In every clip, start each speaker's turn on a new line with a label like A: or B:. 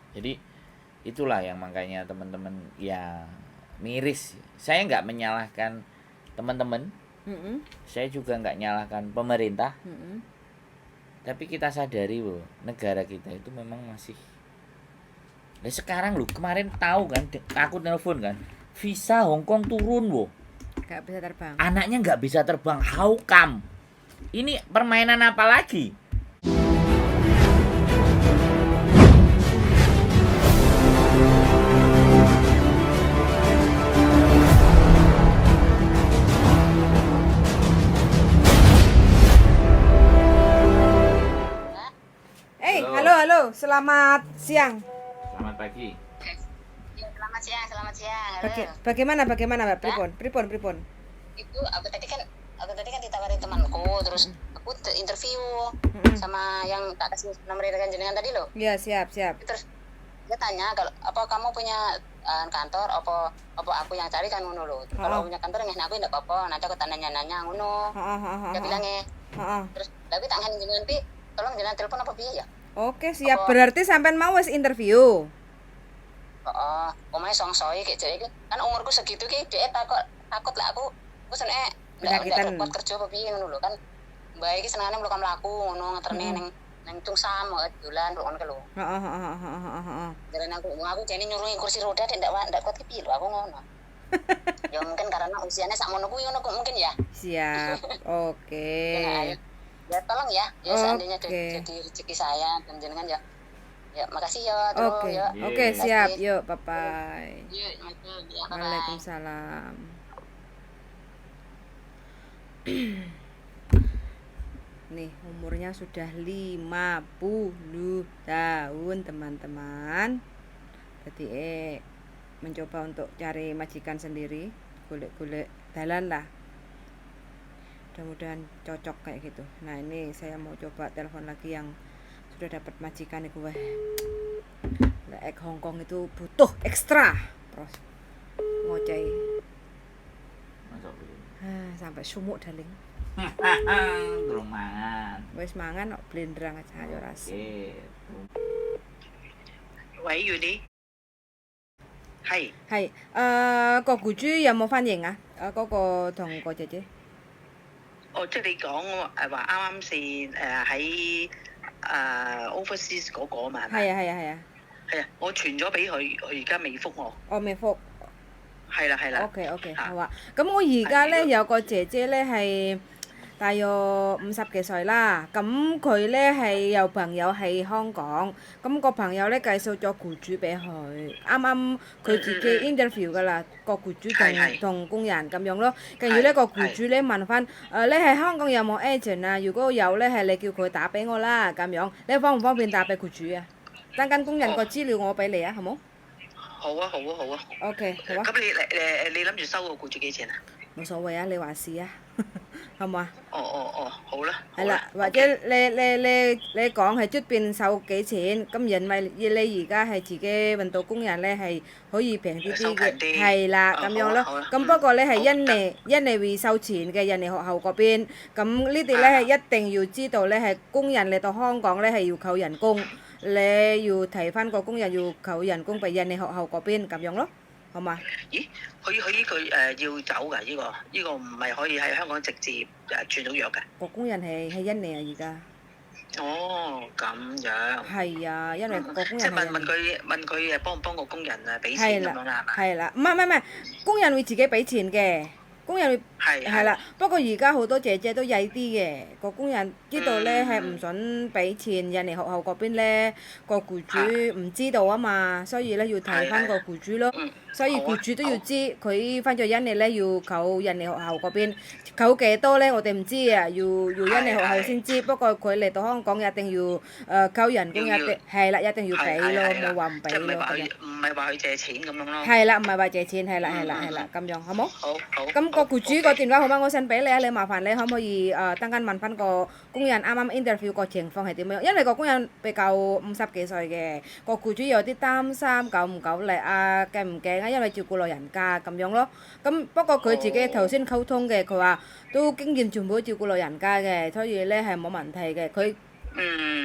A: Jadi itulah yang makanya teman-teman ya miris. Saya nggak menyalahkan teman-teman, saya juga nggak nyalahkan pemerintah, tapi kita sadari bahwa negara kita itu memang masih. Nah sekarang lu kemarin tahu kan, aku telepon kan, visa Hong Kong turun loh.
B: Nggak bisa terbang.
A: Anaknya nggak bisa terbang, how come? Ini permainan apa lagi?
B: Halo, selamat siang.
A: Selamat pagi.
C: Ya, selamat siang. Halo.
B: Bagaimana Mbak? Pripun?
C: Itu aku tadi kan ditawarin temanku, terus aku interview sama yang tak kasih nomor rekan jenengan tadi loh.
B: Ya, siap.
C: Terus dia tanya kalau apa kamu punya kantor, apa aku yang cari kan ngono loh. Kalau punya kantor nggak aku enggak apa-apa, nanti aku nanya ngono. Dia bilangnya. Terus tapi tak ngene jenengan pi, tolong jenengan telepon apa piye ya?
B: Oke, siap. Berarti sampean mau wis interview.
C: Omahe songsoi kayak jadi kan umurku segitu ki dhek takut lah aku senenge ndak kuat kerja apa piye ngono lho kan. Mbak iki senengane mlaku ngono ngeterne ning Tungsam dolan ngono ke lho.
B: Heeh.
C: Jarene aku jane nyuruhi kursi roda ndak kuat ki piye lho aku ngono. Ya mungkin karena usianya sakmono kuwi ngono mungkin ya.
B: Siap. Oke.
C: Ya tolong ya seandainya jadi rezeki saya dan jenengan ya. Ya, makasih ya.
B: Oke, siap. Yuk, bye-bye.
C: Ya,
B: Waalaikumsalam. Nih, umurnya sudah 50 tahun, teman-teman. Jadi mencoba untuk cari majikan sendiri, golek-golek dalan lah. Mudah-mudahan cocok kayak gitu. Nah, ini saya mau coba telepon lagi yang sudah dapat majikan itu weh. Lek Hong Kong itu butuh ekstra. Terus ngoceh. Sampai sumuk daling.
A: Durung mangan.
B: Wis mangan kok blendrang aja yo ras.
D: 喂，Yuni，係
B: 係個僱主有冇反應啊？嗰個同個姐姐。
D: 即係你講話啱先喺overseas 嗰個啊嘛，係咪？
B: 係啊，
D: 我傳咗俾佢，佢而家未覆我。
B: 我未覆。
D: 係啦。
B: OK，好啊。咁我而家咧有個姐姐咧係大約50幾歲啦，咁佢咧係有朋友喺香港，咁個朋友咧介紹咗僱主俾佢，啱啱佢自己 interview 噶啦，個僱主同工人咁樣咯，跟住呢個僱主咧問翻你喺香港有冇 agent 啊？如果有咧係你叫佢打俾我啦，咁樣你方唔方便打俾僱主啊？等間工人個資料我俾你啊，好冇？
D: 好啊。
B: OK， 好啊。
D: 咁你諗住收個僱主幾錢啊？
B: 冇所謂啊，你話事啊。好唔好啊？
D: 好啦。
B: 係啦，或者你講係出邊收幾錢，咁因為你而家係自己運到工人咧係可以平啲嘅，係啦咁樣咯。咁不過咧係印尼會收錢嘅，印尼學校嗰邊。咁呢啲咧係一定要知道咧係工人嚟到香港咧係要扣人工，你要提翻個工人要扣人工俾印尼學校嗰邊咁樣咯。好嘛？
D: 咦，佢呢個要走㗎？呢個唔係可以喺香港直接轉到約㗎？
B: 個工人係印尼啊而家。
D: 咁樣。
B: 係啊，因為個工人
D: 即係問佢幫唔幫個工人俾錢咁樣啦，係嘛？
B: 係啦，唔係，工人會自己俾錢嘅。工人會係啦，不過而家好多姐姐都曳啲嘅，個工人呢度咧係唔準俾錢，印尼學校嗰邊咧個僱主唔知道啊嘛，所以咧要提翻個僱主咯，所以僱主都要知佢翻咗印尼咧要扣印尼學校嗰邊，扣幾多咧我哋唔知啊，要印尼學校先知，不過佢嚟到香港一定要扣人工係啦，一定要俾咯，冇話唔俾咯。
D: 唔係話佢借錢咁樣咯。
B: 係啦，唔係話借錢，係啦，咁樣好冇？
D: 好。
B: 咁個僱主個電話號碼我send俾你啊，你麻煩你可唔可以等間問翻個工人啱啱 interview 個情況係點樣？因為個工人比較50幾歲嘅，個僱主有啲擔心夠唔夠力啊，驚唔驚啊？因為照顧老人家咁樣咯。咁不過佢自己頭先溝通嘅，佢話都經驗全部都照顧老人家嘅，所以咧係冇問題嘅。佢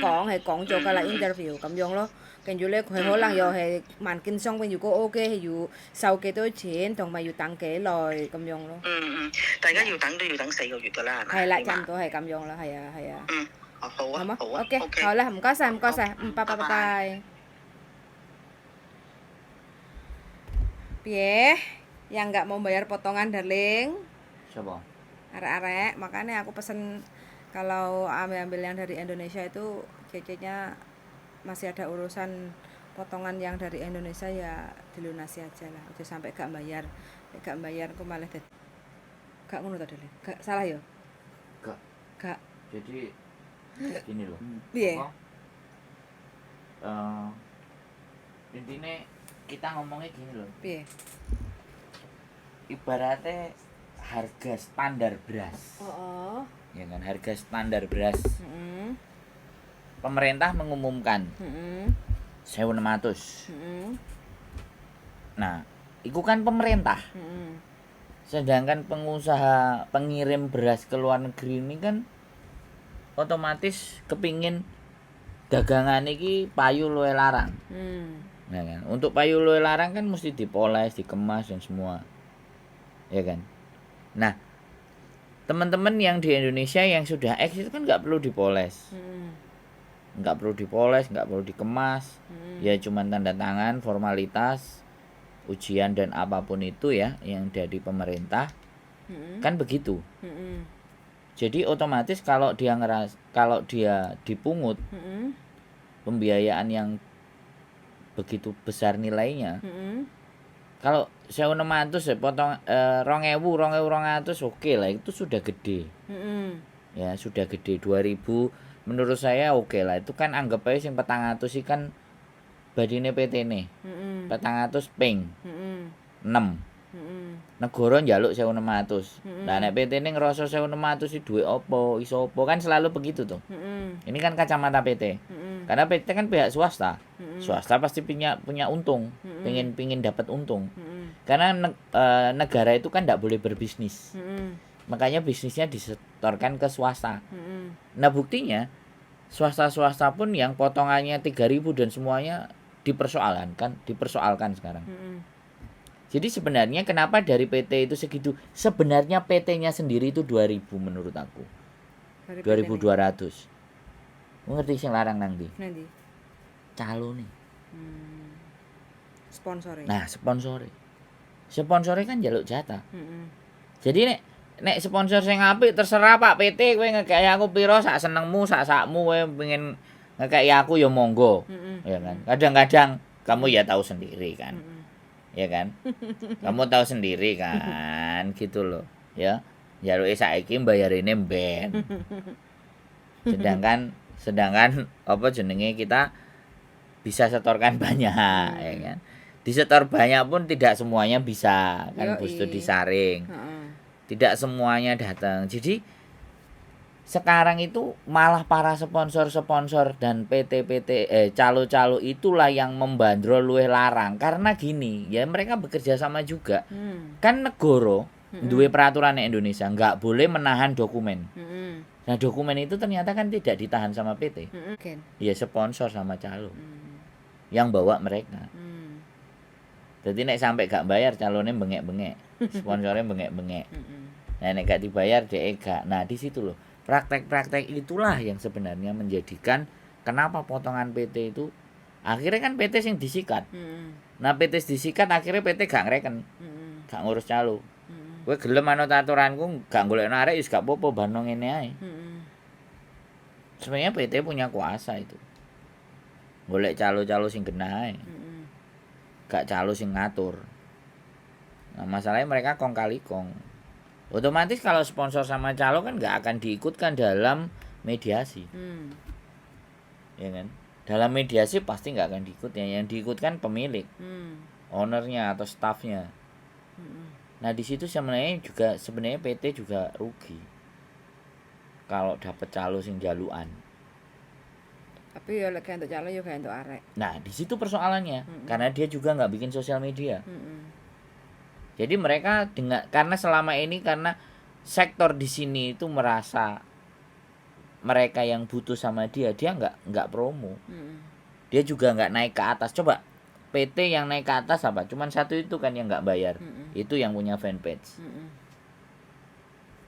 B: 講係講咗㗎啦 interview 咁樣咯。跟住咧佢可能又係萬件商品，如果 OK 係要收幾多錢，同埋要等幾耐咁樣咯。
D: 大家要等都要等4個月㗎啦，係咪？
B: 係啦，差唔多係咁樣啦，係啊係啊。
D: 好啊，
B: 好嗎？
D: 好啊
B: OK，好啦，唔該晒，唔該晒，拜拜拜拜。Piye? Yang nggak mau bayar potongan, darling?
A: Siapa?
B: Arek-arek, makanya aku pesen kalau ambil yang dari Indonesia itu cecenya masih ada urusan potongan yang dari Indonesia ya dilunasi aja lah, udah sampai gak bayar aku malah gak ngono tadi, gak salah ya? Gak.
A: Jadi gini loh.
B: Iya.
A: Intinya kita ngomongnya gini loh.
B: Iya.
A: Ibaratnya harga standar beras. Ya kan, harga standar beras. Pemerintah mengumumkan 1.600. Nah, itu kan pemerintah. Sedangkan pengusaha pengirim beras ke luar negeri ini kan otomatis kepingin dagangan ini payu luwe larang. Ya kan? Untuk payu luwe larang kan mesti dipoles, dikemas dan semua. Ya kan? Nah, teman-teman yang di Indonesia yang sudah eksis kan nggak perlu dipoles. Nggak perlu dipoles, nggak perlu dikemas. Ya cuma tanda tangan, formalitas, ujian dan apapun itu ya yang dari pemerintah. Kan begitu. Jadi otomatis kalau dia dipungut pembiayaan yang begitu besar nilainya. Kalau 1.600 ya potong 2.200 oke lah, itu sudah gede. Ya sudah gede. 2.000 menurut saya oke lah, itu kan anggap aja sing 400 sih kan badine PT nih. 400 ping 6. Negara njaluk 1.600. Nah nek PT ini ngerasa 1.600 sih duit opo, iso opo, kan selalu begitu tuh. Ini kan kacamata PT. Karena PT kan pihak swasta. Swasta pasti punya untung, pingin dapat untung. Karena negara itu kan tidak boleh berbisnis. Makanya bisnisnya disetorkan ke swasta. Nah buktinya swasta pun yang potongannya 3.000 dan semuanya dipersoalkan sekarang. Jadi sebenarnya kenapa dari PT itu segitu? Sebenarnya PT-nya sendiri itu 2.000 menurut aku. 2.200. Ngerti sing larang nanti?
B: Nanti.
A: Calo nih.
B: Sponsore.
A: Nah, sponsore kan njaluk jatah. Jadi nek sponsor sing apik terserah Pak PT, kowe ngekeki aku piro sak senengmu, sakmu kowe pengen ngekeki aku ya monggo. Ya kan? Kadang-kadang kamu ya tahu sendiri kan. Ya kan? Kamu tahu sendiri kan, gitu loh. Ya. Njaluke saiki mbayarine mben. Sedangkan apa jenenge kita bisa setorkan banyak, ya kan? Disetor banyak pun tidak semuanya bisa, kan butuh disaring. Tidak semuanya datang. Jadi sekarang itu malah para sponsor dan PT calo-calo itulah yang membandrol luwih larang. Karena gini, ya mereka bekerja sama juga. Kan negara duwe peraturan Indonesia nggak boleh menahan dokumen. Nah dokumen itu ternyata kan tidak ditahan sama PT. Ya sponsor sama calo yang bawa mereka. Jadi nek sampai gak bayar calonnya bengek-bengek, sponsornya bengek-bengek. Nah nek gak dibayar dia gak. Nah di situ loh praktek-praktek itulah yang sebenarnya menjadikan kenapa potongan PT itu akhirnya kan PT sing disikat. Nah PT disikat akhirnya PT gak ngereken, gak ngurus calo. Kowe gelem manut aturanku gak golekno arek wis gak apa-apa bano ngene ae. Sebenarnya PT punya kuasa itu. Golek calo-calo sing genah ae. Gak calo sing ngatur. Nah masalahnya mereka kong kali kong. Otomatis kalau sponsor sama calo kan gak akan diikutkan dalam mediasi. Ya kan? Dalam mediasi pasti gak akan diikutnya. Yang diikutkan pemilik, ownernya atau staffnya. Nah di situ sebenarnya PT juga rugi kalau dapat calo sing jaluan.
B: Tapi ya lek entuk calo ya gak entuk arek.
A: Nah di situ persoalannya, karena dia juga nggak bikin sosial media. Jadi mereka karena selama ini karena sektor di sini itu merasa mereka yang butuh sama dia nggak promo. Dia juga nggak naik ke atas. Coba PT yang naik ke atas apa? Cuman satu itu kan yang nggak bayar. Itu yang punya fanpage.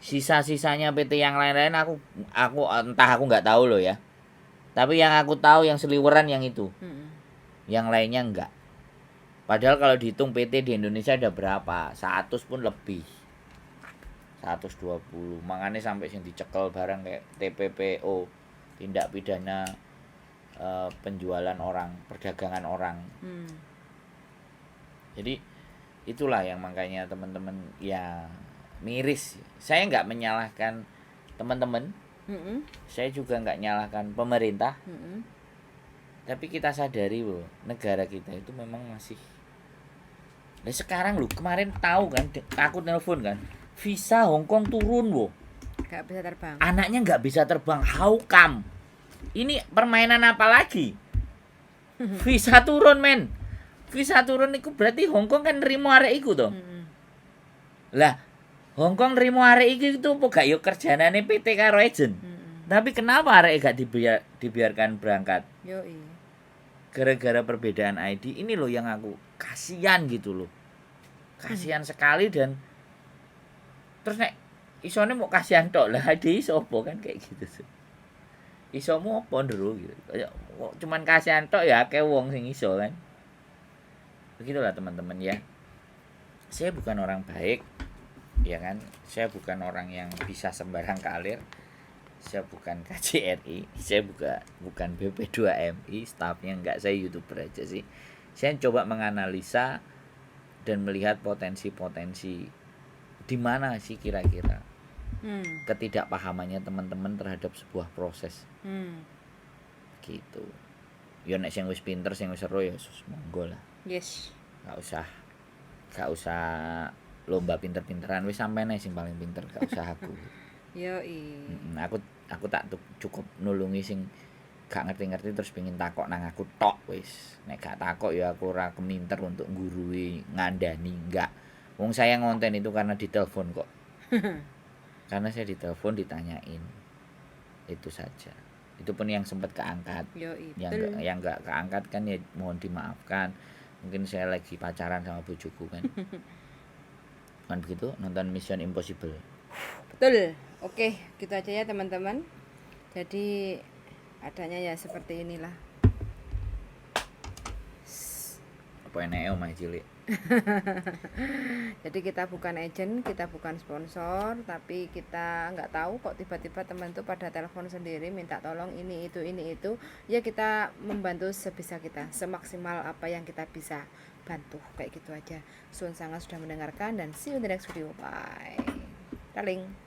A: Sisa-sisanya PT yang lain-lain aku entah, aku nggak tahu loh ya. Tapi yang aku tahu yang seliweran yang itu. Yang lainnya enggak. Padahal kalau dihitung PT di Indonesia ada berapa? 100 pun lebih. 120. Makanya sampai sing dicekel barang kayak TPPO, tindak pidana penjualan orang, perdagangan orang. Jadi itulah yang makanya teman-teman ya miris. Saya nggak menyalahkan teman-teman. Saya juga nggak nyalahkan pemerintah. Tapi kita sadari loh, negara kita itu memang masih. Nah sekarang loh, kemarin tahu kan, aku telepon kan, visa Hong Kong turun loh.
B: Nggak bisa terbang.
A: Anaknya nggak bisa terbang, how come? Ini permainan apa lagi? Visa turun men. Visa turun itu berarti Hong Kong kan nerimo arek iku toh. Lah, Hong Kong nerimo arek iku itu apa gak yo kerjanane PT karo agent. Tapi kenapa arek gak dibiarkan berangkat?
B: Yoi.
A: Gara-gara perbedaan ID ini loh yang aku kasihan gitu loh. Kasihan sekali. Dan terus nek isone mau kasihan tok lah ID iso apa kan kayak gitu sih. Isomu apa ndero gitu. Kayak cuman kasihan tok ya akeh wong sing iso kan. Begitulah teman-teman ya. Saya bukan orang baik, ya kan? Saya bukan orang yang bisa sembarang kalir. Saya bukan KJRI, saya bukan BP2MI, staffnya enggak, saya YouTuber aja sih. Saya coba menganalisa dan melihat potensi-potensi di mana sih kira-kira ketidakpahamannya teman-teman terhadap sebuah proses. Gitu. Ya nek sing wis pinter, sing wis seru ya monggo lah.
B: Yes.
A: Gak usah lomba pinter-pinteran, wis sampean ae sing paling pinter, gak usah aku.
B: Yoi.
A: Aku tak cukup nulungi sing gak ngerti-ngerti terus pengen takok nang aku tok wis. Nek gak takok ya aku ora keminter untuk nggurui, ngandani, enggak. Wong saya ngonten itu karena ditelepon kok. Karena saya ditelepon ditanyain. Itu saja. Itu pun yang sempat keangkat.
B: Yoi.
A: Yang enggak keangkat kan ya mohon dimaafkan. Mungkin saya lagi pacaran sama bojoku kan. Kan begitu nonton Mission Impossible.
B: Betul. Oke, gitu aja ya teman-teman. Jadi adanya ya seperti inilah.
A: Apa enake omah cilik.
B: Jadi kita bukan agent, kita bukan sponsor, tapi kita nggak tahu kok tiba-tiba teman tuh pada telepon sendiri minta tolong ini itu. Ya kita membantu sebisa kita, semaksimal apa yang kita bisa bantu, kayak gitu aja. Sun sangat sudah mendengarkan dan see you in the next video. Bye. Darling.